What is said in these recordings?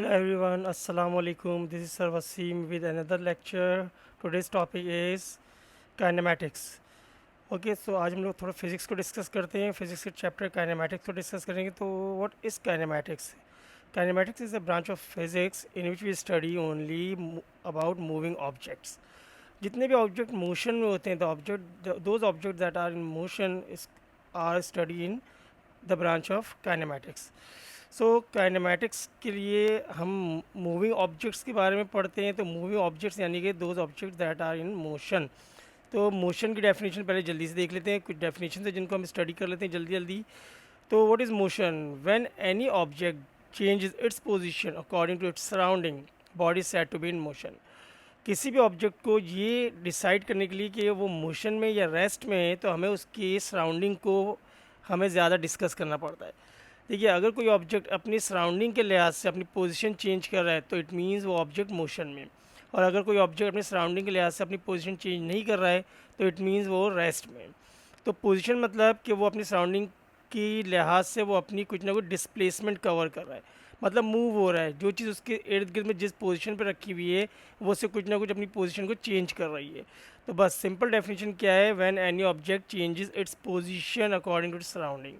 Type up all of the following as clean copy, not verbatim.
Hello everyone, Assalamu alaikum. This is Sir Wasim with another lecture. Today's topic is kinematics. Okay so आज हम लोग थोड़ा physics को discuss करते हैं. फिज़िक्स के चैप्टर काइनेमैटिक्स को डिस्कस करेंगे. तो what is kinematics? Kinematics is a branch of physics in which we study only about moving objects. जितने भी ऑब्जेक्ट मोशन में होते हैं, the object those object that are in motion are study in the branch of kinematics. So kinematics के लिए हम moving objects के बारे में पढ़ते हैं. तो मूविंग ऑब्जेक्ट्स यानी कि those objects that are in motion. तो मोशन की डेफिनेशन पहले जल्दी से देख लेते हैं. कुछ डेफिनेशन है जिनको हम स्टडी कर लेते हैं जल्दी जल्दी. तो what is motion? When any object changes its position according to its surrounding, body said to be in motion. किसी भी ऑब्जेक्ट को ये डिसाइड करने के लिए कि वो मोशन में या रेस्ट में है, तो हमें उसकी सराउंडिंग को हमें ज़्यादा डिस्कस करना पड़ता है. देखिए, अगर कोई ऑब्जेक्ट अपनी सराउंडिंग के लिहाज से अपनी पोजीशन चेंज कर रहा है तो इट मीन्स वो ऑब्जेक्ट मोशन में. और अगर कोई ऑब्जेक्ट अपनी सराउंडिंग के लिहाज से अपनी पोजीशन चेंज नहीं कर रहा है तो इट मीन्स वो रेस्ट में. तो पोजीशन मतलब कि वो अपनी सराउंडिंग की लिहाज से वो अपनी कुछ ना कुछ डिस्प्लेसमेंट कवर कर रहा है, मतलब मूव हो रहा है. जो चीज़ उसके इर्द गिर्द में जिस पोजीशन पे रखी हुई है वो उससे कुछ ना कुछ अपनी पोजीशन को चेंज कर रही है. तो बस सिंपल डेफिनेशन क्या है? When any object changes its position according to its surrounding.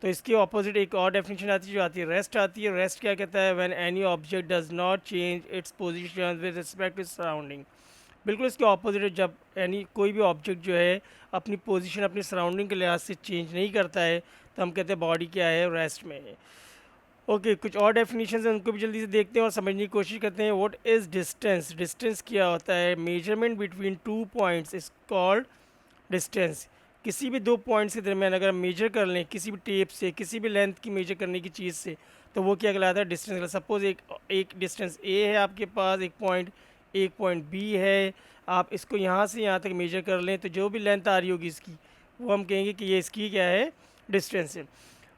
तो इसकी ऑपोजिट एक और डेफिनेशन आती है जो आती है रेस्ट आती है. रेस्ट क्या कहता है? When any object does not change its position with respect to surrounding. बिल्कुल इसके ऑपोजिट है. जब यानी कोई भी ऑब्जेक्ट जो है अपनी पोजीशन अपनी सराउंडिंग के लिहाज से चेंज नहीं करता है तो हम कहते हैं बॉडी क्या है? रेस्ट में है. ओके, कुछ और डेफिनेशन हैं उनको भी जल्दी से देखते हैं और समझने की कोशिश करते हैं. What is distance? डिस्टेंस क्या होता है? Measurement between two points is called distance. किसी भी दो पॉइंट्स के दरमियान अगर हम मेजर कर लें किसी भी टेप से, किसी भी लेंथ की मेजर करने की चीज़ से, तो वो क्या कहलाता है? डिस्टेंस. सपोज एक डिस्टेंस ए है आपके पास, एक पॉइंट बी है. आप इसको यहाँ से यहाँ तक मेजर कर लें तो जो भी लेंथ आ रही होगी इसकी, वो हम कहेंगे कि ये इसकी क्या है? डिस्टेंस है.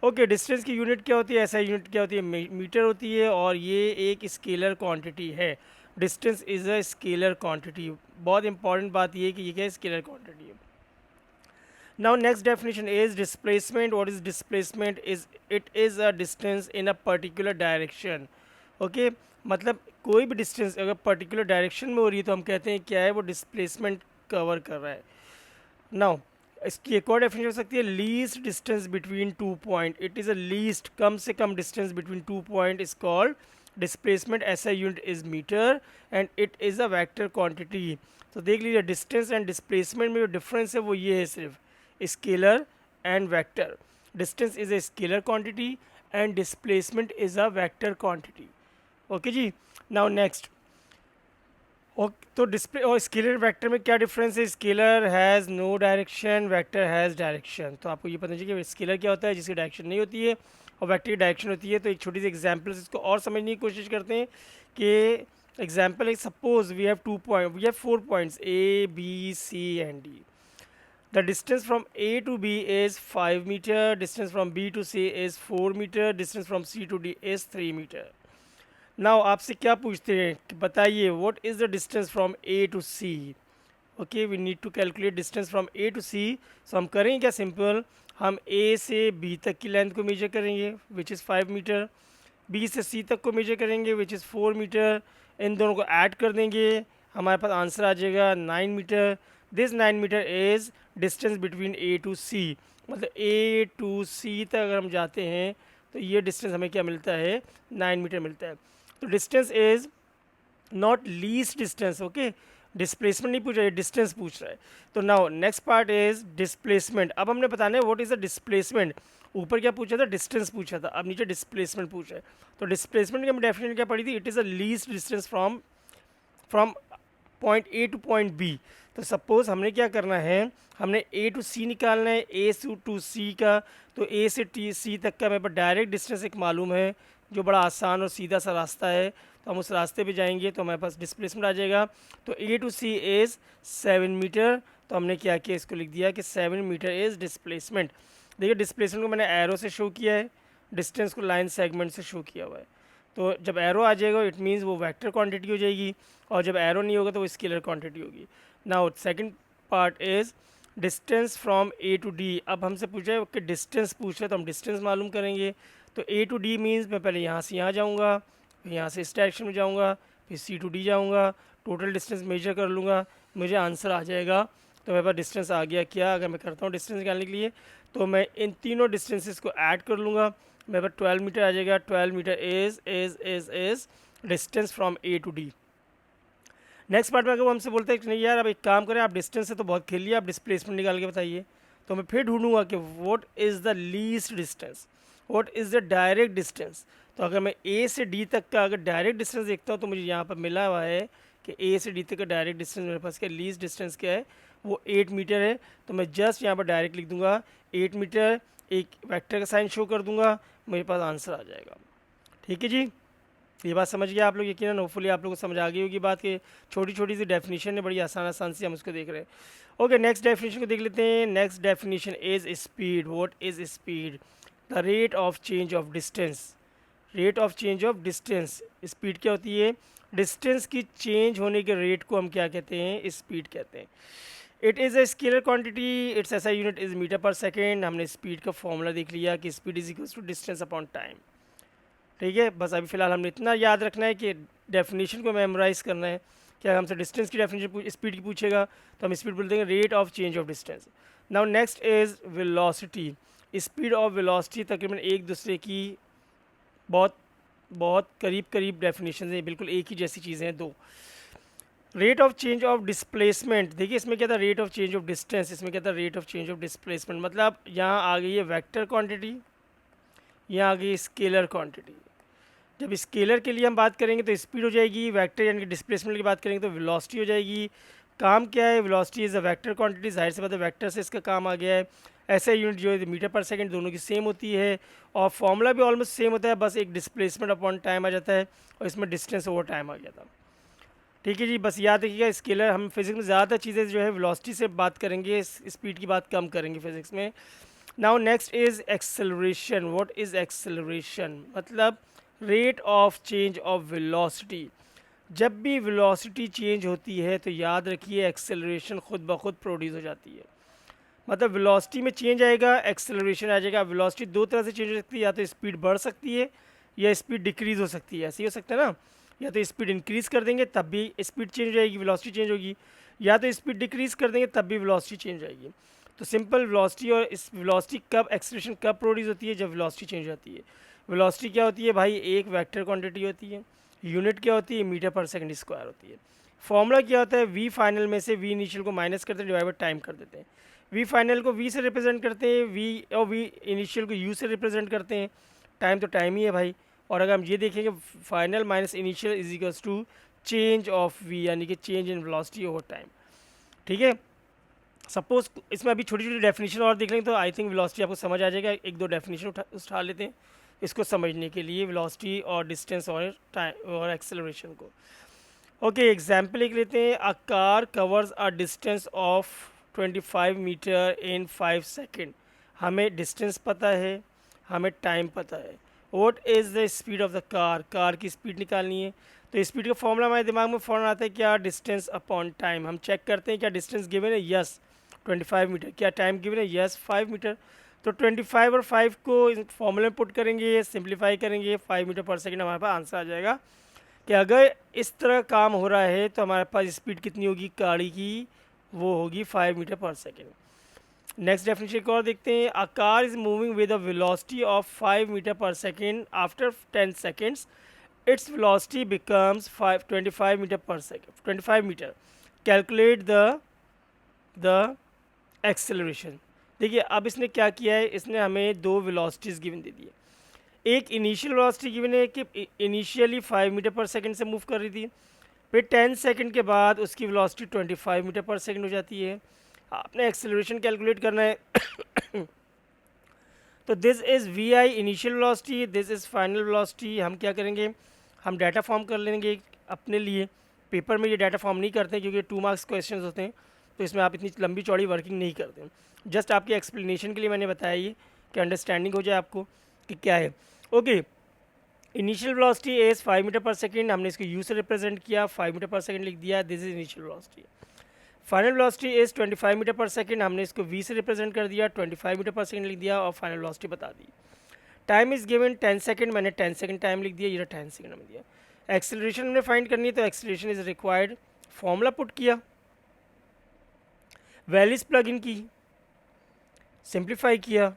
ओके, डिस्टेंस की यूनिट क्या होती है? ऐसा यूनिट क्या होती है? मीटर होती है. और ये एक स्केलर क्वांटिटी है. Distance is a scalar quantity. बहुत इंपॉर्टेंट बात ये है कि ये क्या है? स्केलर क्वांटिटी है. Now next definition is displacement. What is displacement? It is a distance in a particular direction. Okay, मतलब कोई भी डिस्टेंस अगर पर्टिकुलर डायरेक्शन में हो रही है तो हम कहते हैं क्या है? वो डिस्प्लेसमेंट कवर कर रहा है. नाउ इसकी एक और डेफिनेशन हो सकती है least distance between two point. It is a least, कम से कम distance between two point is called displacement. ऐसा unit is metre and it is a vector quantity. तो देख लीजिए, डिस्टेंस एंड डिस्प्लेसमेंट में जो डिफरेंस है वो ये है सिर्फ scalar and vector. Distance is a scalar quantity and displacement is a vector quantity. Okay जी. Now next. ओके, तो डिस्प्ले और स्केलर वेक्टर में क्या डिफरेंस है? Scalar has no direction, vector has direction. तो आपको ये पता चाहिए कि स्केलर क्या होता है? जिसकी डायरेक्शन नहीं होती है, और वेक्टर की डायरेक्शन होती है. तो एक छोटी सी एग्जांपल से इसको और समझने की कोशिश करते हैं कि एग्जांपल है, suppose we have 4 points A B C and D. The distance from A to B is 5 meter, distance from B to C is 4 meter, distance from C to D is 3 meter. Now आपसे क्या पूछते हैं कि बताइए what is the distance from A to C. Okay, we need to calculate distance from A to C. So हम करेंगे क्या? Simple, हम A से B तक की लेंथ को मेजर करेंगे which is 5 meter, B से C तक को मेजर करेंगे which is 4 meter. इन दोनों को ऐड कर देंगे, हमारे पास आंसर आ जाएगा 9 metre. This 9 metre is distance between A to C. मतलब ए टू सी तक अगर हम जाते हैं तो ये डिस्टेंस हमें क्या मिलता है? 9 मीटर मिलता है. तो distance is not least distance. Okay, displacement नहीं पूछ रहा है, डिस्टेंस पूछ रहा है. तो now next part is displacement. अब हमने बताना है व्हाट इज़ द डिस्प्लेसमेंट. ऊपर क्या पूछा था? डिस्टेंस पूछा था. अब नीचे डिस्प्लेसमेंट पूछ रहा है. तो डिस्प्लेसमेंट की हमने डेफिनेशन क्या पढ़ी थी? It is a least distance from point A to point B. तो सपोज़ हमने क्या करना है? हमने ए टू सी निकालना है, ए टू सी का. तो ए से टी सी तक का मेरे पास डायरेक्ट डिस्टेंस एक मालूम है जो बड़ा आसान और सीधा सा रास्ता है. तो हम उस रास्ते पे जाएंगे तो हमारे पास डिस्प्लेसमेंट आ जाएगा. तो ए टू सी इज़ 7 मीटर. तो हमने क्या किया? इसको लिख दिया कि 7 मीटर इज़ डिस्प्लेसमेंट. देखिए, डिस्प्लेसमेंट को मैंने एरो से शो किया है, डिस्टेंस को लाइन सेगमेंट से शो किया हुआ है. तो जब एरो आ जाएगा इट मीन्स वो वेक्टर क्वांटिटी हो जाएगी, और जब एरो नहीं होगा तो वो स्केलर क्वांटिटी होगी. Now second part is distance from A to D. अब हमसे पूछा है कि डिस्टेंस पूछ रहे तो हम डिस्टेंस मालूम करेंगे. तो ए टू डी मीन्स मैं पहले यहाँ से यहाँ जाऊँगा, फिर यहाँ से इस डायरेक्शन में जाऊँगा, फिर C to D जाऊँगा, टोटल डिस्टेंस मेजर कर लूँगा, मुझे आंसर आ जाएगा। तो मेरे पास डिस्टेंस आ गया क्या, अगर मैं करता हूँ डिस्टेंस निकालने के लिए तो मैं इन तीनों डिस्टेंसेस को ऐड कर लूँगा, मेरे पास 12 मीटर आ जाएगा। 12 metre is distance from A to D। Next part में अगर वो हमसे बोलते हैं कि नहीं यार अब एक काम करें, आप डिस्टेंस से तो बहुत खेल लिया, आप डिस्प्लेसमेंट निकाल के बताइए, तो मैं फिर ढूंढूंगा कि what is the least distance, what is the direct distance. तो अगर मैं A से D तक का अगर डायरेक्ट डिस्टेंस देखता हूँ तो मुझे यहाँ पर मिला हुआ है कि A से D तक का डायरेक्ट डिस्टेंस मेरे पास क्या लीस्ट डिस्टेंस क्या है, वो 8 मीटर है। तो मैं जस्ट यहाँ पर डायरेक्ट लिख दूंगा 8 मीटर, एक वेक्टर का साइन शो कर दूंगा, मेरे पास आंसर आ जाएगा। ठीक है जी, ये बात समझ गया आप लोग, यकीनन होपफुली आप लोगों को समझ आ गई होगी बात कि छोटी छोटी सी डेफिनेशन है, बड़ी आसान आसान सी हम उसको देख रहे हैं। ओके, नेक्स्ट डेफिनेशन को देख लेते हैं। Next definition is speed. What is speed? The rate of change of distance. Rate of change of distance, speed क्या होती है? डिस्टेंस की चेंज होने के रेट को हम क्या कहते हैं? स्पीड कहते हैं। It is a scalar quantity, its SI unit is metre per second. हमने स्पीड का फॉर्मूला देख लिया कि speed is equal to distance upon time. ठीक है, बस अभी फ़िलहाल हमने इतना याद रखना है कि डेफिनेशन को मेमोराइज़ करना है। क्या हमसे डिस्टेंस की डेफिनेशन स्पीड की पूछेगा तो हम स्पीड बोल देंगे rate of change of distance. Now next is velocity. Speed और वेलोसिटी तकरीबन एक दूसरे की बहुत बहुत करीब करीब डेफिनेशन है, बिल्कुल एक ही जैसी चीज़ें हैं दो। Rate of change of displacement, देखिए इसमें क्या था rate of change of distance, इसमें क्या था rate of change of displacement. मतलब यहाँ आ गई है वेक्टर क्वांटिटी, यहाँ आ गई स्केलर क्वांटिटी। जब स्केलर के लिए हम बात करेंगे तो स्पीड हो जाएगी, वेक्टर यानी कि डिस्प्लेसमेंट की बात करेंगे तो वेलोसिटी हो जाएगी। काम क्या है? Velocity is a vector quantity, जाहिर से बात है वेक्टर से इसका काम आ गया है। ऐसा यूनिट जो है मीटर पर सेकंड, दोनों की सेम होती है और फॉर्मूला भी ऑलमोस्ट सेम होता है, बस एक डिस्प्लेसमेंट अपॉन टाइम आ जाता है और इसमें डिस्टेंस ओवर टाइम आ गया था। ठीक है जी, बस याद रखिएगा स्केलर, हम फिजिक्स में ज़्यादा चीज़ें जो है वेलोसिटी से बात करेंगे, स्पीड की बात कम करेंगे फिजिक्स में। Now next is acceleration. What is acceleration? मतलब rate of change of velocity. जब भी वेलोसिटी चेंज होती है तो याद रखिए एक्सेलरेशन खुद ब खुद प्रोड्यूस हो जाती है। मतलब वेलोसिटी में चेंज आएगा, एक्सेलरेशन आ जाएगा। वेलोसिटी दो तरह से चेंज हो सकती है, या तो स्पीड बढ़ सकती है या स्पीड डिक्रीज़ हो सकती है, ऐसे ही हो सकता है ना। या तो स्पीड इंक्रीज़ कर देंगे तब भी स्पीड चेंज हो जाएगी, वेलोसिटी चेंज होगी, या तो स्पीड डिक्रीज़ कर देंगे तब भी वेलोसिटी चेंज आएगी। तो सिंपल वेलोसिटी और इस वेलोसिटी कब एक्सेलरेशन कब प्रोड्यूस होती है? जब वेलोसिटी चेंज होती है। वेलोसिटी क्या होती है भाई? एक वेक्टर क्वांटिटी होती है। यूनिट क्या होती है? मीटर पर सेकंड स्क्वायर होती है। फॉर्मूला क्या होता है? वी फाइनल में से वी इनिशियल को माइनस करते हैं, डिवाइड बाय टाइम कर देते हैं। वी फाइनल को वी से रिप्रेजेंट करते हैं, वी और वी इनिशियल को यू से रिप्रेजेंट करते हैं। टाइम तो टाइम ही है भाई। और अगर हम ये देखेंगे final minus initial is equals to change of v, यानी कि change in velocity over time. ठीक है, सपोज इसमें अभी छोटी छोटी डेफिनेशन और देख लेंगे तो आई थिंक वेलोसिटी आपको समझ आ जाएगा। एक दो डेफिनेशन उठा लेते हैं इसको समझने के लिए, वेलोसिटी और डिस्टेंस और टाइम और एक्सेलरेशन को। ओके, एग्जाम्पल एक लेते हैं। A car covers a distance of 25 metre in 5 second. हमें डिस्टेंस पता है, हमें टाइम पता है। What is the speed of the car? Car की स्पीड निकालनी है तो स्पीड का फॉर्मूला हमारे दिमाग में फ़ौरन आता है क्या? Distance upon time. हम चेक करते हैं क्या डिस्टेंस गिवन है? Yes 25 metre. क्या टाइम गिवन है? Yes 5 metre. तो 25 और 5 को इस फॉर्मूले में पुट करेंगे, सिंप्लीफाई करेंगे, 5 मीटर पर सेकेंड हमारे पास आंसर आ जाएगा कि अगर इस तरह काम हो रहा है तो हमारे पास स्पीड कितनी होगी गाड़ी की? वो होगी 5 metre per second. Next definition एक और देखते हैं। A car is moving with a velocity of 5 metre per second. After 10 seconds its velocity becomes 25 metre per second, 25 metre. Calculate the acceleration. देखिए अब इसने क्या किया है, इसने हमें दो वेलोसिटीज़ गिवन दे दी है। एक इनिशियल वेलोसिटी गिवन है कि इनिशियली 5 मीटर पर सेकंड से मूव कर रही थी, फिर 10 सेकंड के बाद उसकी वेलोसिटी 25 मीटर पर सेकंड हो जाती है। आपने एक्सेलरेशन कैलकुलेट करना है तो this is v i initial velocity, this is final velocity. हम क्या करेंगे, हम डाटा फॉर्म कर लेंगे अपने लिए। पेपर में ये डाटा फॉर्म नहीं करते क्योंकि 2 मार्क्स क्वेश्चन होते हैं, तो इसमें आप इतनी लंबी चौड़ी वर्किंग नहीं करते। जस्ट आपकी एक्सप्लेनेशन के लिए मैंने बताया ये कि अंडरस्टैंडिंग हो जाए आपको कि क्या है। Okay, initial velocity is 5 metre per second, हमने इसको यू से रिप्रेजेंट किया, 5 मीटर पर सेकेंड लिख दिया, this is initial velocity. Final velocity is 25 metre per second, हमने इसको वी से रिप्रेजेंट कर दिया, 25 मीटर पर सेकेंड लिख दिया और फाइनल वेलोसिटी बता दी। टाइम इज़ गिवन 10 सेकेंड, मैंने 10 सेकेंड टाइम लिख दिया, ये 10 सेकेंड में दिया। एक्सेलरेशन हमने फाइंड करनी है तो acceleration is required, formula put किया, वैल्यूज प्लग इन की, सिंप्लीफाई किया,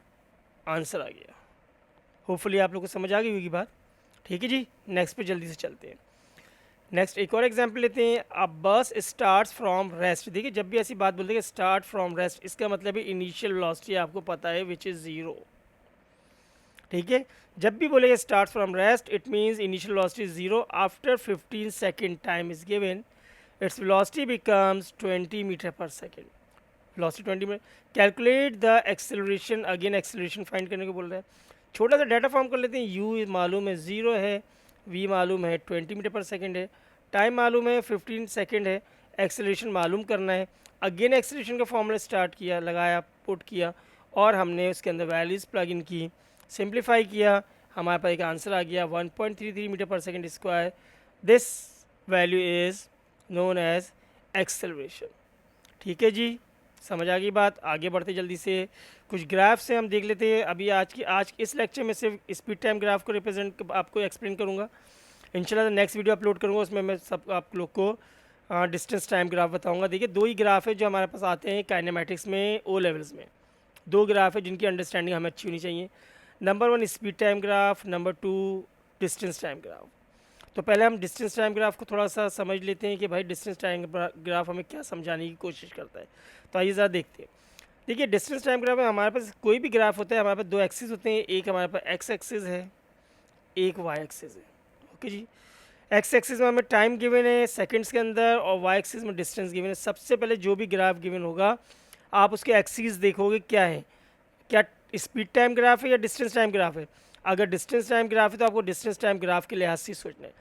आंसर आ गया। होपफुली आप लोग को समझ आ गई होगी बात। ठीक है जी, नेक्स्ट पे जल्दी से चलते हैं। नेक्स्ट एक और एग्जांपल लेते हैं। अ बस स्टार्ट्स फ्रॉम रेस्ट। देखिए जब भी ऐसी बात बोलते हैं स्टार्ट फ्रॉम रेस्ट, इसका मतलब है इनिशियल वेलोसिटी आपको पता है विच इज़ 0। ठीक है, जब भी बोलेगा start from rest it means initial velocity is 0। After 15 second time is given, its velocity becomes 20 metre per second. Velocity 20 metre. Calculate the acceleration, again acceleration find करने को बोल रहा है। छोटा सा डाटा फॉर्म कर लेते हैं। u मालूम है 0 है, v मालूम है 20 मीटर पर सेकेंड है, टाइम मालूम है 15 सेकेंड है, एक्सेलरेशन मालूम करना है। अगेन एक्सेलरेशन का फॉर्मूला स्टार्ट किया, लगाया, पुट किया और हमने उसके अंदर वैल्यूज़ प्लग इन की, सिंप्लीफाई किया, हमारे पास एक आंसर आ गया 1.33 metre per second square. This value is known as acceleration. ठीक है जी, समझ आ गई बात। आगे बढ़ते जल्दी से कुछ ग्राफ से हम देख लेते हैं। अभी आज इस लेक्चर में सिर्फ स्पीड टाइम ग्राफ को रिप्रेजेंट आपको एक्सप्लेन करूँगा। इंशाल्लाह नेक्स्ट वीडियो अपलोड करूँगा, उसमें मैं सब आप लोग को डिस्टेंस टाइम ग्राफ बताऊँगा। देखिए 2 ही ग्राफ है जो हमारे पास आते हैं काइनेमेटिक्स में ओ लेवल्स में। 2 ग्राफ है जिनकी अंडरस्टैंडिंग हमें अच्छी होनी चाहिए। Number 1 speed time graph, number 2 distance time graph. तो पहले हम डिस्टेंस टाइम ग्राफ को थोड़ा सा समझ लेते हैं कि भाई डिस्टेंस टाइम ग्राफ हमें क्या समझाने की कोशिश करता है। तो आइए ज़रा देखते हैं। देखिए डिस्टेंस टाइम ग्राफ में हमारे पास कोई भी ग्राफ होता है, हमारे पास 2 एक्सिस होते हैं। एक हमारे पास एक्स एक्सिस है, एक वाई एक्सिस है। ओके जी, एक्स एक्सिस में हमें टाइम गिवन है सेकंड्स के अंदर और वाई एक्सिस में डिस्टेंस गिवन है। सबसे पहले जो भी ग्राफ गिवन होगा आप उसके एक्सिस देखोगे क्या है, क्या स्पीड टाइम ग्राफ है या डिस्टेंस टाइम ग्राफ है। अगर डिस्टेंस टाइम ग्राफ है तो आपको डिस्टेंस टाइम ग्राफ के लिहाज से सोचना है।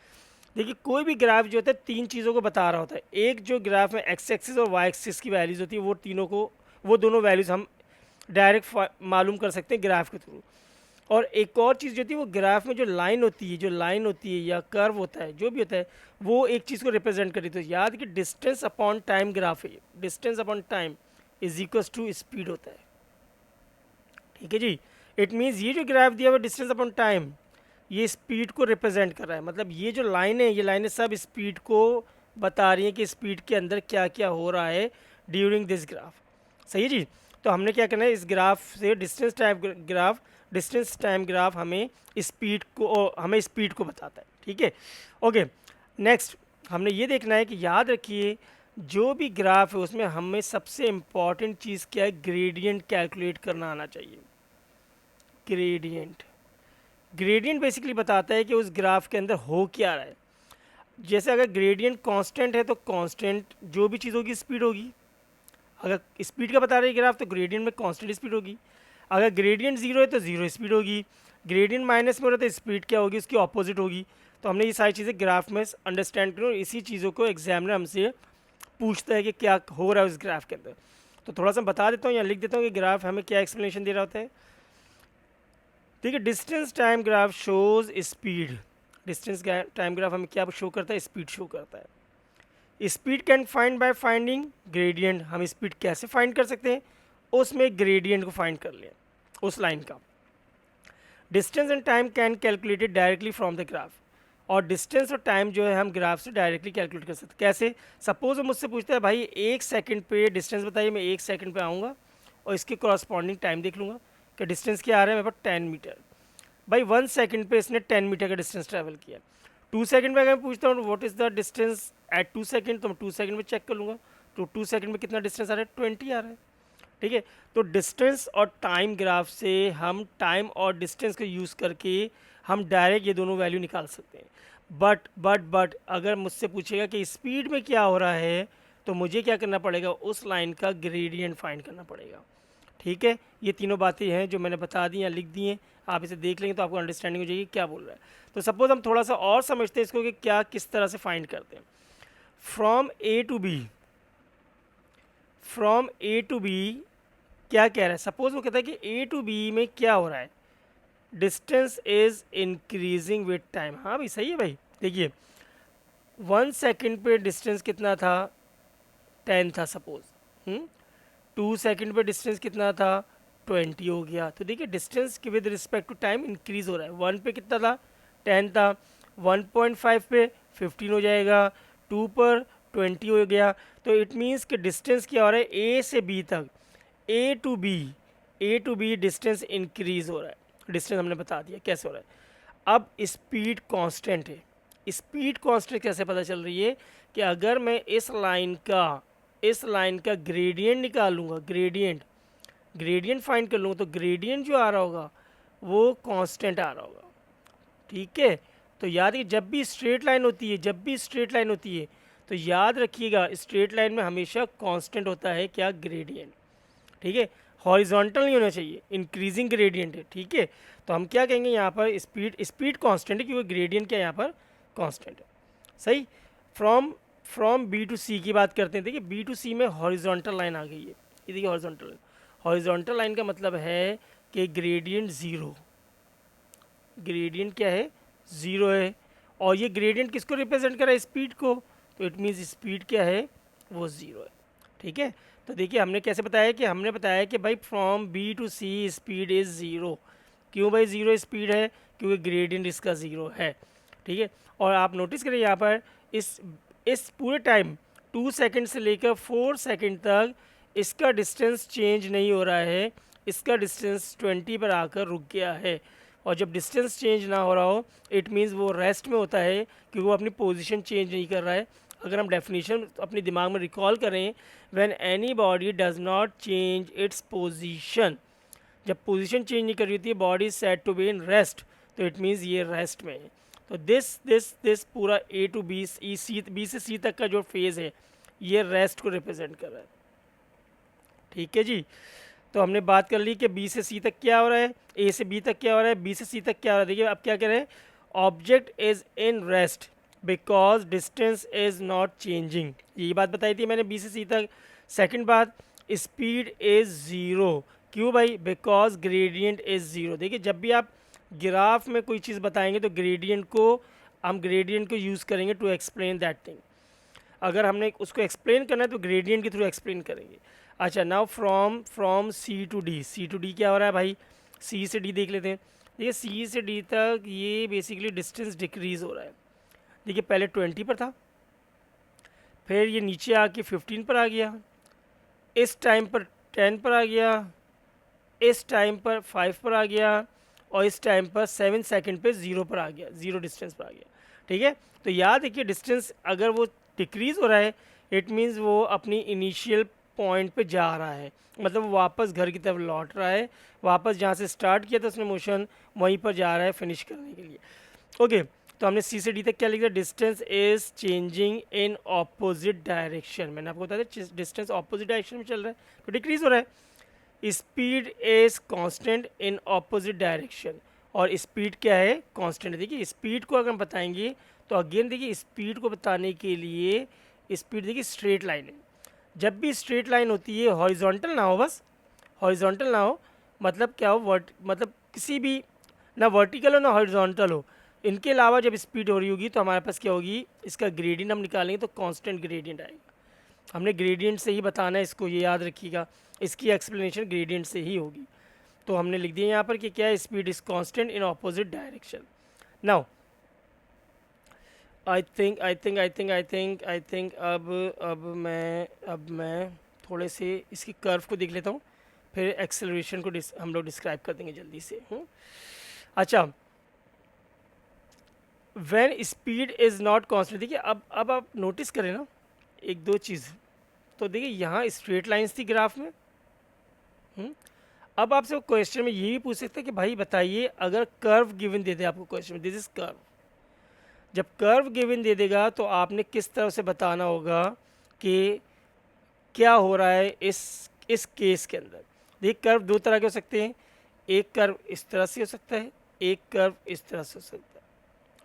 देखिए कोई भी ग्राफ जो होता है 3 चीज़ों को बता रहा होता है। एक जो ग्राफ में एक्स एक्सिस और वाई एक्सिस की वैल्यूज़ होती है वो दोनों वैल्यूज़ हम डायरेक्ट मालूम कर सकते हैं ग्राफ के थ्रू। और एक और चीज़ जो होती है वो ग्राफ में जो लाइन होती है या कर्व होता है, जो भी होता है वो एक चीज़ को रिप्रेजेंट करी। तो याद कि डिस्टेंस अपॉन टाइम ग्राफ है, distance upon time is equals to speed होता है। ठीक है जी, इट मीन्स ये जो ग्राफ दिया हुआ डिस्टेंस अपॉन टाइम ये स्पीड को रिप्रेजेंट कर रहा है। मतलब ये जो लाइन है, ये लाइनें सब स्पीड को बता रही हैं कि स्पीड के अंदर क्या क्या हो रहा है ड्यूरिंग दिस ग्राफ। सही है जी। तो हमने क्या करना है, इस ग्राफ से डिस्टेंस टाइम ग्राफ हमें स्पीड को बताता है। ठीक है, ओके। नेक्स्ट हमने ये देखना है कि याद रखिए जो भी ग्राफ है उसमें हमें सबसे इम्पॉर्टेंट चीज़ क्या है, ग्रेडियंट कैलकुलेट करना आना चाहिए। ग्रेडियंट बेसिकली बताता है कि उस ग्राफ के अंदर हो क्या रहा है। जैसे अगर ग्रेडियंट कांस्टेंट है तो कांस्टेंट जो भी चीज़ होगी स्पीड होगी। अगर स्पीड का बता रही है ग्राफ तो ग्रेडियंट में कांस्टेंट स्पीड होगी। अगर ग्रेडियंट 0 है तो 0 स्पीड होगी। ग्रेडियंट माइनस में हो रहा है तो स्पीड क्या होगी, उसकी ऑपोजिट होगी। तो हमने ये सारी चीज़ें ग्राफ में अंडरस्टैंड करो। इसी चीज़ों को एग्जामिनर हमसे पूछता है कि क्या हो रहा है उस ग्राफ के अंदर। तो थोड़ा सा बता देता हूँ या लिख देता हूँ कि ग्राफ हमें क्या एक्सप्लेनेशन दे रहा होता है। ठीक है, distance time graph shows speed. Distance time graph हमें क्या शो करता है, स्पीड शो करता है। Speed can find by finding gradient. हम स्पीड कैसे फाइंड कर सकते हैं, उसमें ग्रेडियंट को फाइंड कर लिया उस लाइन का। Distance and time can calculated directly from the graph. और डिस्टेंस और टाइम जो है हम ग्राफ से डायरेक्टली कैलकुलेट कर सकते हैं। कैसे, सपोज वो मुझसे पूछता है भाई 1 सेकंड पे डिस्टेंस बताइए, मैं 1 सेकंड पे आऊँगा और इसके कॉरस्पॉन्डिंग टाइम देख लूँगा कि डिस्टेंस क्या आ रहा है मेरे पास 10 मीटर। भाई 1 सेकंड पे इसने 10 मीटर का डिस्टेंस ट्रैवल किया। 2 सेकंड में अगर मैं पूछता हूँ what is the distance at 2 second, तो मैं 2 सेकंड में चेक कर लूँगा। तो 2 सेकंड में कितना डिस्टेंस आ रहा है, 20 आ रहा है। ठीक है, तो डिस्टेंस और टाइम ग्राफ से हम टाइम और डिस्टेंस को यूज़ करके हम डायरेक्ट ये दोनों वैल्यू निकाल सकते हैं। बट अगर मुझसे पूछेगा कि स्पीड में क्या हो रहा है तो मुझे क्या करना पड़ेगा, उस लाइन का ग्रेडियंट फाइंड करना पड़ेगा। ठीक है, ये तीनों बातें हैं जो मैंने बता दी या लिख दी हैं। आप इसे देख लेंगे तो आपको अंडरस्टैंडिंग हो जाएगी क्या बोल रहा है। तो सपोज हम थोड़ा सा और समझते हैं इसको कि क्या किस तरह से फाइंड करते हैं। फ्रॉम ए टू बी क्या कह रहा है, सपोज वो कहता है कि ए टू बी में क्या हो रहा है, distance is increasing with time. हाँ भाई सही है भाई। देखिए 1 सेकंड पे डिस्टेंस कितना था, 10 था सपोज। 2 सेकंड पे डिस्टेंस कितना था, 20 हो गया। तो देखिए डिस्टेंस के with respect to time increase हो रहा है। 1 पे कितना था, 10 था, 1.5 पे 15 हो जाएगा, 2 पर 20 हो गया। तो इट मीन्स कि डिस्टेंस क्या हो रहा है, ए से बी तक, ए टू बी डिस्टेंस इंक्रीज हो रहा है। डिस्टेंस हमने बता दिया कैसे हो रहा है। अब स्पीड कांस्टेंट है। स्पीड कांस्टेंट कैसे पता चल रही है कि अगर मैं इस लाइन का ग्रेडियंट निकालूंगा, ग्रेडियंट फाइंड कर लूँगा, तो ग्रेडियंट जो आ रहा होगा वो कांस्टेंट आ रहा होगा। ठीक है, तो याद है जब भी स्ट्रेट लाइन होती है तो याद रखिएगा स्ट्रेट लाइन में हमेशा कांस्टेंट होता है क्या, ग्रेडियंट। ठीक है, हॉरिजॉन्टल नहीं होना चाहिए, इंक्रीजिंग ग्रेडियंट है। ठीक है, तो हम क्या कहेंगे यहाँ पर, स्पीड कांस्टेंट है क्योंकि ग्रेडियंट क्या यहाँ पर कांस्टेंट है। सही। फ्रॉम बी टू सी की बात करते हैं। देखिए बी टू सी में हॉरिजॉन्टल लाइन आ गई है, ये देखिए हॉरिजॉन्टल लाइन का मतलब है कि ग्रेडियंट ज़ीरो, ग्रेडियंट क्या है, ज़ीरो है। और ये ग्रेडियंट किसको रिप्रेजेंट कर रहा है, स्पीड को, तो इट मीन्स स्पीड क्या है, वो ज़ीरो है। ठीक है, तो देखिए हमने कैसे बताया कि हमने बताया कि भाई from B to C speed is zero. क्यों भाई ज़ीरो स्पीड है, क्योंकि ग्रेडियंट इसका ज़ीरो है। ठीक है, और आप नोटिस करें यहाँ पर इस पूरे टाइम 2 सेकंड से लेकर 4 सेकंड तक इसका डिस्टेंस चेंज नहीं हो रहा है, इसका डिस्टेंस 20 पर आकर रुक गया है। और जब डिस्टेंस चेंज ना हो रहा हो इट मीन्स वो रेस्ट में होता है, क्योंकि वो अपनी पोजीशन चेंज नहीं कर रहा है। अगर हम डेफिनेशन अपने दिमाग में रिकॉल करें, when any body does not change its position, जब पोजीशन चेंज नहीं कर रही होती है, body is said to be in rest, तो इट मीन्स ये रेस्ट में है। तो दिस पूरा ए टू बी से सी तक का जो फेज़ है ये रेस्ट को रिप्रेजेंट कर रहा है। ठीक है जी, तो हमने बात कर ली कि बी से सी तक क्या हो रहा है, ए से बी तक क्या हो रहा है, बी से सी तक क्या हो रहा है। देखिए अब क्या कह रहे हैं, object is in rest because distance is not changing, यही बात बताई थी मैंने बी से सी तक। सेकंड बात, स्पीड इज ज़ीरो, क्यों भाई, बिकॉज ग्रेडियंट इज ज़ीरो। देखिए जब भी आप ग्राफ में कोई चीज़ बताएंगे तो हम ग्रेडियंट को यूज़ करेंगे टू एक्सप्लेन दैट थिंग। अगर हमने उसको एक्सप्लेन करना है तो ग्रेडियंट के थ्रू एक्सप्लेन करेंगे। अच्छा, now from C to D क्या हो रहा है भाई, सी से डी देख लेते हैं। देखिए सी से डी तक ये बेसिकली डिस्टेंस डिक्रीज़ हो रहा है। देखिए पहले 20 पर था, फिर ये नीचे आके 15 पर आ गया, इस टाइम पर 10 पर आ गया, इस टाइम पर 5 पर आ गया, और इस टाइम पर 7 सेकंड पे 0 पर आ गया, 0 डिस्टेंस पर आ गया। ठीक है, तो याद रखिए डिस्टेंस अगर वो डिक्रीज़ हो रहा है इट मीन्स वो अपनी इनिशियल पॉइंट पे जा रहा है, मतलब वो वापस घर की तरफ लौट रहा है, वापस जहाँ से स्टार्ट किया था उसने मोशन वहीं पर जा रहा है फिनिश करने के लिए। ओके, तो हमने सी से डी तक क्या लिखा, distance is changing in opposite direction. मैंने आपको बताया था डिस्टेंस ऑपोजिट डायरेक्शन में चल रहा है तो डिक्रीज़ हो रहा है। Speed is constant in opposite direction, और स्पीड क्या है, कांस्टेंट। देखिए स्पीड को अगर हम बताएंगे तो अगेन देखिए स्पीड को बताने के लिए स्पीड देखिए स्ट्रेट लाइन है, जब भी स्ट्रेट लाइन होती है हॉरिजॉन्टल ना हो, बस हॉरिजॉन्टल ना हो, मतलब क्या हो, मतलब किसी भी ना वर्टिकल हो ना हॉरिजॉन्टल हो, इनके अलावा जब स्पीड हो रही होगी तो हमारे पास क्या होगी, इसका ग्रेडियंट हम निकालेंगे तो कांस्टेंट ग्रेडियंट आएगा। हमने ग्रेडियंट से ही बताना है इसको, ये याद रखिएगा, इसकी एक्सप्लेनेशन ग्रेडियंट से ही होगी। तो हमने लिख दिया यहाँ पर कि क्या है, speed is constant in opposite direction. Now I think अब मैं थोड़े से इसकी कर्व को देख लेता हूँ, फिर एक्सेलरेशन को हम लोग डिस्क्राइब कर देंगे जल्दी से। अच्छा, when speed is not constant, देखिए अब आप नोटिस करें ना एक दो चीज़, तो देखिए यहाँ स्ट्रेट लाइंस थी ग्राफ में। अब आपसे क्वेश्चन में ये भी पूछ सकते हैं कि भाई बताइए अगर कर्व गिवन दे दे आपको क्वेश्चन में, दिस इज कर्व, जब कर्व गिवन दे देगा तो आपने किस तरह से बताना होगा कि क्या हो रहा है इस केस के अंदर। देखिए कर्व दो तरह के हो सकते हैं, एक कर्व इस तरह से हो सकता है, एक कर्व इस तरह से हो सकता है।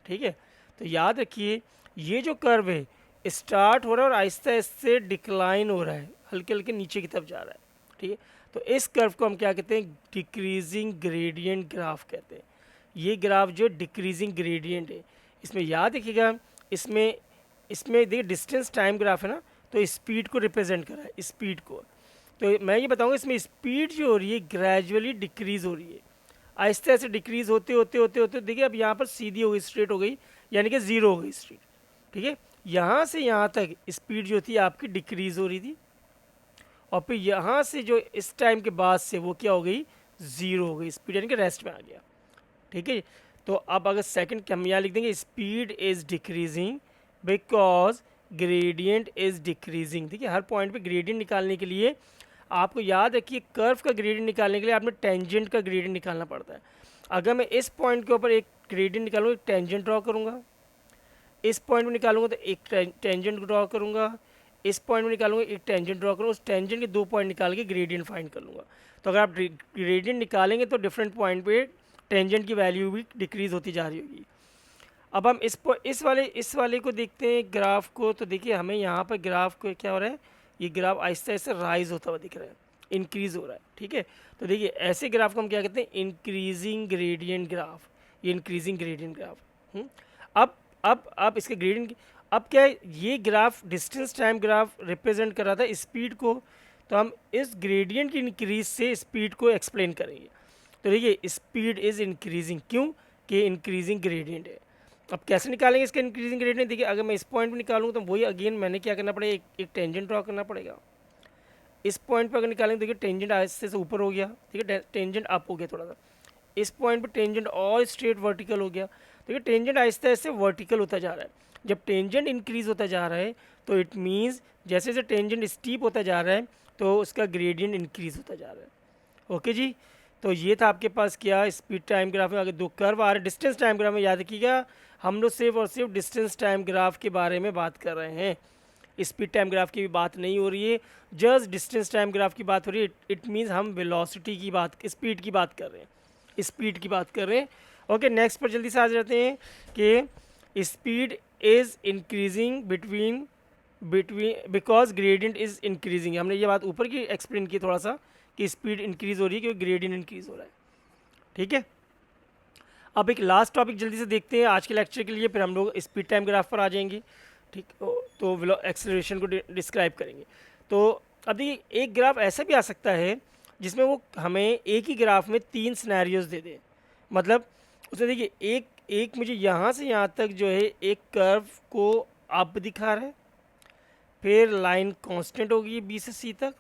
ठीक है, तो याद रखिए ये जो कर्व है स्टार्ट हो रहा है और आहिस्ता आहिस्ता डिक्लाइन हो रहा है, हल्के हल्के नीचे की तरफ जा रहा है। ठीक है, तो इस कर्व को हम क्या कहते हैं, डिक्रीजिंग ग्रेडियंट ग्राफ कहते हैं। ये ग्राफ जो डिक्रीजिंग ग्रेडियंट है, इसमें याद रखिएगा, इसमें देखिए डिस्टेंस टाइम ग्राफ है ना, तो स्पीड को रिप्रेजेंट कर रहा है, स्पीड को। तो मैं ये बताऊंगा इसमें स्पीड जो हो रही है ग्रेजुअली डिक्रीज हो रही है, आहिस्ते आहिस्ते डिक्रीज होते होते होते होते देखिए अब यहाँ पर सीधी हो गई, स्ट्रेट हो गई, यानी कि ज़ीरो हो गई स्ट्रेट। ठीक है, यहाँ से यहाँ तक स्पीड जो थी आपकी डिक्रीज हो रही थी, और फिर यहाँ से जो इस टाइम के बाद से वो क्या हो गई, ज़ीरो हो गई स्पीड, यानी कि रेस्ट में आ गया। ठीक है, तो अब अगर सेकंड हम यहाँ लिख देंगे speed is decreasing because gradient is decreasing. ठीक है, हर पॉइंट पे ग्रेडियंट निकालने के लिए आपको याद रखिए, कर्व का ग्रेडियंट निकालने के लिए आपने टेंजेंट का ग्रेडियंट निकालना पड़ता है। अगर मैं इस पॉइंट के ऊपर एक ग्रेडियंट निकालूंगा, एक टेंजेंट ड्रॉ करूँगा, इस पॉइंट में निकालूंगा तो एक टेंजेंट ड्रॉ करूँगा, इस पॉइंट में निकालूंगा एक टेंजेंट ड्रॉ करूँगा, उस टेंजेंट के 2 पॉइंट निकाल के ग्रेडियंट फाइंड कर लूँगा। तो अगर आप ग्रेडियंट निकालेंगे तो डिफरेंट पॉइंट पे टेंजेंट की वैल्यू भी डिक्रीज होती जा रही होगी। अब हम इस वाले को देखते हैं ग्राफ को, तो देखिए हमें यहाँ पर ग्राफ को क्या हो रहा है, ये ग्राफ आहिस्ते आहिस्ते राइज होता हुआ दिख रहा है, इंक्रीज हो रहा है। ठीक है, तो देखिए ऐसे ग्राफ को हम क्या कहते हैं, इंक्रीजिंग ग्रेडियंट ग्राफ, ये इंक्रीजिंग ग्रेडियंट ग्राफ। अब इसके ग्रेडियंट, अब क्या है, ये graph distance time graph represent कर रहा था स्पीड को, तो हम इस ग्रेडियंट की इंक्रीज से स्पीड को एक्सप्लेन करेंगे। तो देखिए स्पीड इज़ इंक्रीजिंग, क्यों कि इंक्रीजिंग ग्रेडियंट है। अब कैसे निकालेंगे इसका इंक्रीजिंग ग्रेडियंट, देखिए अगर मैं इस पॉइंट पे निकालूँ तो वही अगेन मैंने क्या करना पड़ेगा, एक टेंजेंट ड्रॉ करना पड़ेगा। इस पॉइंट पर अगर निकालेंगे देखिए टेंजेंट आहिस्ते से ऊपर हो गया, ठीक है, टेंजेंट अप हो गया थोड़ा सा, इस पॉइंट पर टेंजेंट और स्ट्रेट वर्टिकल हो गया, देखिए टेंजेंट आहिस्ते आहिस्ते वर्टिकल होता जा रहा है। जब टेंजेंट इंक्रीज होता जा रहा है तो इट मीन्स जैसे जैसे टेंजेंट स्टीप होता जा रहा है तो उसका ग्रेडियंट इंक्रीज होता जा रहा है। ओके जी, तो ये था आपके पास क्या स्पीड टाइम ग्राफ में अगर 2 कर्व आ रहे, डिस्टेंस टाइम ग्राफ में याद रखिएगा हम लोग सिर्फ और सिर्फ डिस्टेंस टाइम ग्राफ के बारे में बात कर रहे हैं, स्पीड टाइम ग्राफ की भी बात नहीं हो रही है, जस्ट डिस्टेंस टाइम ग्राफ की बात हो रही है। इट मीन्स हम वेलोसिटी की बात, स्पीड की बात कर रहे हैं, स्पीड की बात कर रहे हैं। ओके, नेक्स्ट पर जल्दी से आ जाते हैं कि speed is increasing between because gradient is increasing. हमने ये बात ऊपर की एक्सप्लेन की थोड़ा सा कि स्पीड इंक्रीज हो रही है क्योंकि ग्रेडियंट इंक्रीज हो रहा है। ठीक है, अब एक लास्ट टॉपिक जल्दी से देखते हैं आज के लेक्चर के लिए, फिर हम लोग स्पीड टाइम ग्राफ पर आ जाएंगे। ठीक, तो एक्सेलरेशन को डिस्क्राइब करेंगे। तो अब देखिए एक ग्राफ ऐसा भी आ सकता है जिसमें वो हमें एक ही ग्राफ में 3 सिनेरियोज दे दे, मतलब उसमें देखिए एक मुझे यहाँ से यहाँ तक जो है एक कर्व को अप दिखा रहा है, फिर लाइन कांस्टेंट होगी बी से सी तक,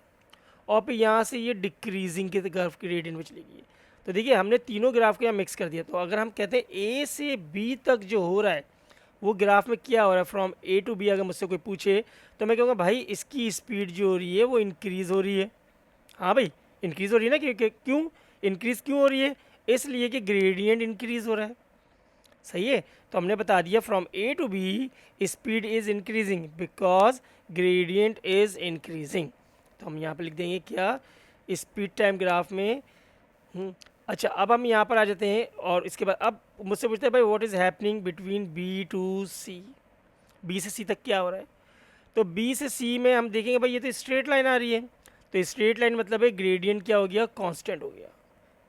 और फिर यहाँ से ये डिक्रीजिंग के कर्व ग्रेडियंट में चली गई। तो देखिए हमने तीनों ग्राफ को यहाँ मिक्स कर दिया। तो अगर हम कहते हैं ए से बी तक जो हो रहा है वो ग्राफ में क्या हो रहा है, फ्रॉम ए टू बी, अगर मुझसे कोई पूछे तो मैं कहूँगा भाई इसकी स्पीड जो हो रही है वो इंक्रीज़ हो रही है। हाँ भाई इंक्रीज़ हो रही है ना, क्यों इंक्रीज़ क्यों हो रही है, इसलिए कि ग्रेडियंट इंक्रीज़ हो रहा है। सही है, तो हमने बता दिया from A to B speed is increasing because gradient is increasing. तो हम यहाँ पे लिख देंगे क्या, स्पीड टाइम ग्राफ में। अच्छा, अब हम यहाँ पर आ जाते हैं और इसके बाद अब मुझसे पूछते हैं भाई what is happening between B to C, B से सी तक क्या हो रहा है। तो बी से सी में हम देखेंगे भाई ये तो स्ट्रेट लाइन आ रही है, तो स्ट्रेट लाइन मतलब है ग्रेडियंट क्या हो गया, कांस्टेंट हो गया,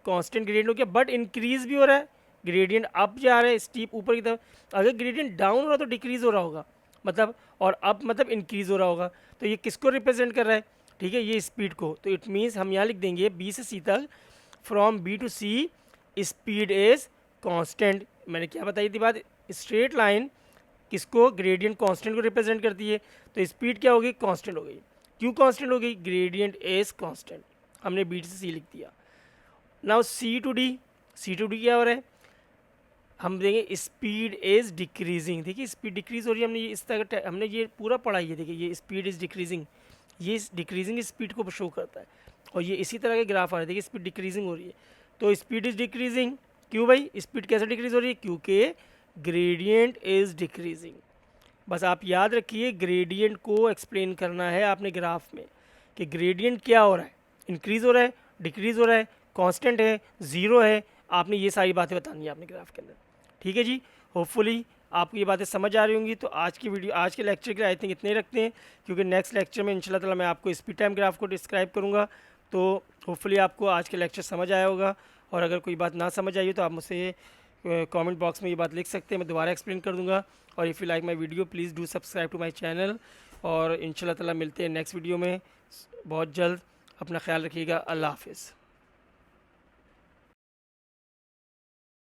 कांस्टेंट ग्रेडियंट हो गया, बट इंक्रीज भी हो रहा है, ग्रेडियंट अप जा रहा है स्टीप ऊपर की तरफ। अगर ग्रेडियंट डाउन हो रहा तो डिक्रीज हो रहा होगा, मतलब, और अप मतलब इंक्रीज हो रहा होगा। तो ये किसको रिप्रेजेंट कर रहा है, ठीक है, ये स्पीड को। तो इट मीन्स हम यहाँ लिख देंगे बी से सी तक, from B to C speed is constant. मैंने क्या बताई थी बात, स्ट्रेट लाइन किसको, ग्रेडियंट कांस्टेंट को रिप्रेजेंट करती है, तो स्पीड क्या होगी, कांस्टेंट हो गई। क्यों कांस्टेंट हो गई, ग्रेडियंट इज कांस्टेंट, हमने बी से सी लिख दिया। नाउ सी टू डी क्या हो रहा है, हम देखेंगे स्पीड इज डिक्रीजिंग। देखिए स्पीड डिक्रीज हो रही है, हमने ये इस तरह हमने ये पूरा पढ़ा ही है। देखिए ये स्पीड इज डिक्रीजिंग, ये डिक्रीजिंग स्पीड को शो करता है, और ये इसी तरह के ग्राफ आ रहे हैं। देखिए स्पीड डिक्रीजिंग हो रही है, तो स्पीड इज डिक्रीजिंग। क्यों भाई, स्पीड कैसे डिक्रीज हो रही है, क्योंकि ग्रेडियंट इज डिक्रीजिंग। बस आप याद रखिए ग्रेडियंट को एक्सप्लेन करना है आपने ग्राफ में कि ग्रेडियंट क्या हो रहा है, इंक्रीज हो रहा है, डिक्रीज हो रहा है, कांस्टेंट है, ज़ीरो है। आपने ये सारी बातें बतानी है आपने ग्राफ के अंदर। ठीक है जी, होपफुली आपको ये बातें समझ आ रही होंगी। तो आज की वीडियो, आज के लेक्चर के आई थिंक इतने ही रखते हैं, क्योंकि नेक्स्ट लेक्चर में इंशाल्लाह ताला मैं आपको स्पीड टाइम ग्राफ को डिस्क्राइब करूँगा। तो होपफुली आपको आज के लेक्चर समझ आया होगा, और अगर कोई बात ना समझ आई हो तो आप मुझसे कमेंट बॉक्स में ये बात लिख सकते हैं, मैं दोबारा एक्सप्लेन कर दूँगा। और if you like my video please do subscribe to my channel, और इंशाल्लाह ताला मिलते हैं नेक्स्ट वीडियो में बहुत जल्द। अपना ख्याल रखिएगा। अल्लाह हाफिज़।